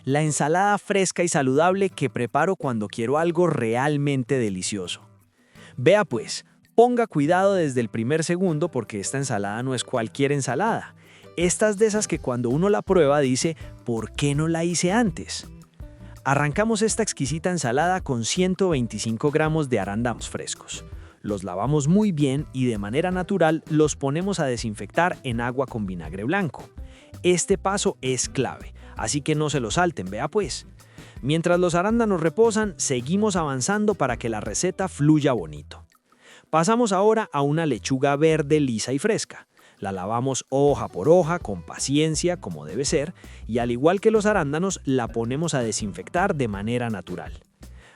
La ensalada fresca y saludable que preparo cuando quiero algo realmente delicioso. Vea pues, ponga cuidado desde el primer segundo porque esta ensalada no es cualquier ensalada. Esta es de esas que cuando uno la prueba dice, ¿por qué no la hice antes? Arrancamos esta exquisita ensalada con 125 gramos de arándanos frescos. Los lavamos muy bien y de manera natural los ponemos a desinfectar en agua con vinagre blanco. Este paso es clave, así que no se lo salten, vea pues. Mientras los arándanos reposan, seguimos avanzando para que la receta fluya bonito. Pasamos ahora a una lechuga verde lisa y fresca. La lavamos hoja por hoja, con paciencia, como debe ser, y al igual que los arándanos, la ponemos a desinfectar de manera natural.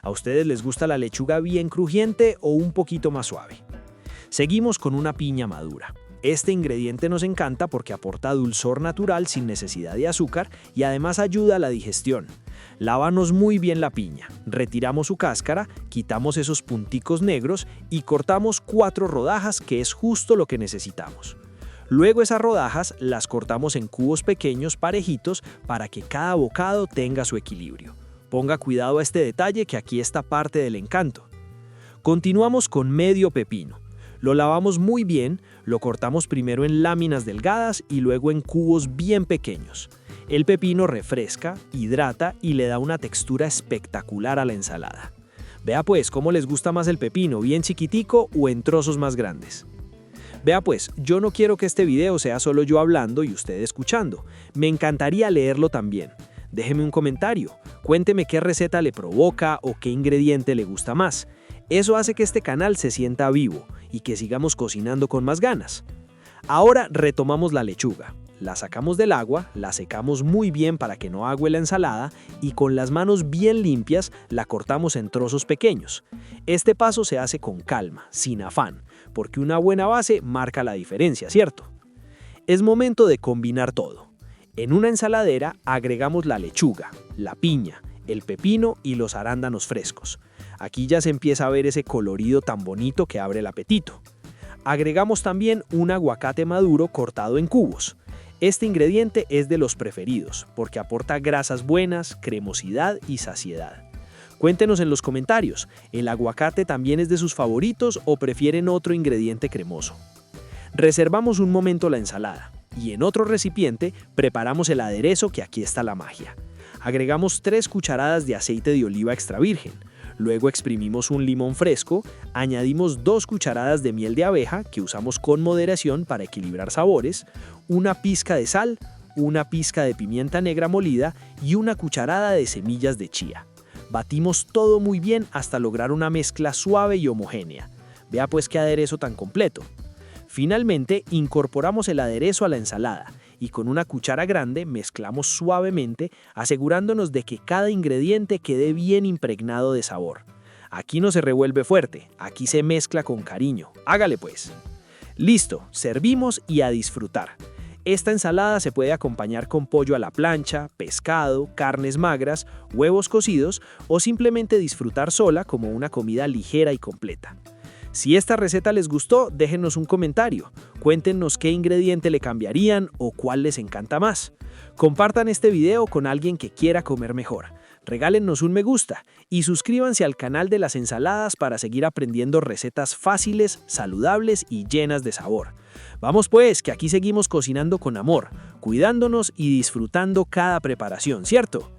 ¿A ustedes les gusta la lechuga bien crujiente o un poquito más suave? Seguimos con una piña madura. Este ingrediente nos encanta porque aporta dulzor natural sin necesidad de azúcar y además ayuda a la digestión. Lávanos muy bien la piña, retiramos su cáscara, quitamos esos punticos negros y cortamos 4 rodajas, que es justo lo que necesitamos. Luego esas rodajas las cortamos en cubos pequeños parejitos para que cada bocado tenga su equilibrio. Ponga cuidado a este detalle, que aquí está parte del encanto. Continuamos con medio pepino. Lo lavamos muy bien, lo cortamos primero en láminas delgadas y luego en cubos bien pequeños. El pepino refresca, hidrata y le da una textura espectacular a la ensalada. Vea pues cómo les gusta más el pepino, bien chiquitico o en trozos más grandes. Vea pues, yo no quiero que este video sea solo yo hablando y usted escuchando. Me encantaría leerlo también. Déjeme un comentario, cuénteme qué receta le provoca o qué ingrediente le gusta más. Eso hace que este canal se sienta vivo y que sigamos cocinando con más ganas. Ahora retomamos la lechuga. La sacamos del agua, la secamos muy bien para que no agüe la ensalada y con las manos bien limpias la cortamos en trozos pequeños. Este paso se hace con calma, sin afán, porque una buena base marca la diferencia, ¿cierto? Es momento de combinar todo. En una ensaladera agregamos la lechuga, la piña, el pepino y los arándanos frescos. Aquí ya se empieza a ver ese colorido tan bonito que abre el apetito. Agregamos también un aguacate maduro cortado en cubos. Este ingrediente es de los preferidos porque aporta grasas buenas, cremosidad y saciedad. Cuéntenos en los comentarios, ¿el aguacate también es de sus favoritos o prefieren otro ingrediente cremoso? Reservamos un momento la ensalada y en otro recipiente preparamos el aderezo, que aquí está la magia. Agregamos 3 cucharadas de aceite de oliva extra virgen. Luego exprimimos un limón fresco, añadimos 2 cucharadas de miel de abeja, que usamos con moderación para equilibrar sabores, una pizca de sal, una pizca de pimienta negra molida y una cucharada de semillas de chía. Batimos todo muy bien hasta lograr una mezcla suave y homogénea. Vea pues qué aderezo tan completo. Finalmente, incorporamos el aderezo a la ensalada y con una cuchara grande mezclamos suavemente, asegurándonos de que cada ingrediente quede bien impregnado de sabor. Aquí no se revuelve fuerte, aquí se mezcla con cariño. Hágale pues. Listo, servimos y a disfrutar. Esta ensalada se puede acompañar con pollo a la plancha, pescado, carnes magras, huevos cocidos o simplemente disfrutar sola como una comida ligera y completa. Si esta receta les gustó, déjenos un comentario. Cuéntenos qué ingrediente le cambiarían o cuál les encanta más. Compartan este video con alguien que quiera comer mejor. Regálennos un me gusta y suscríbanse al canal de las ensaladas para seguir aprendiendo recetas fáciles, saludables y llenas de sabor. Vamos pues, que aquí seguimos cocinando con amor, cuidándonos y disfrutando cada preparación, ¿cierto?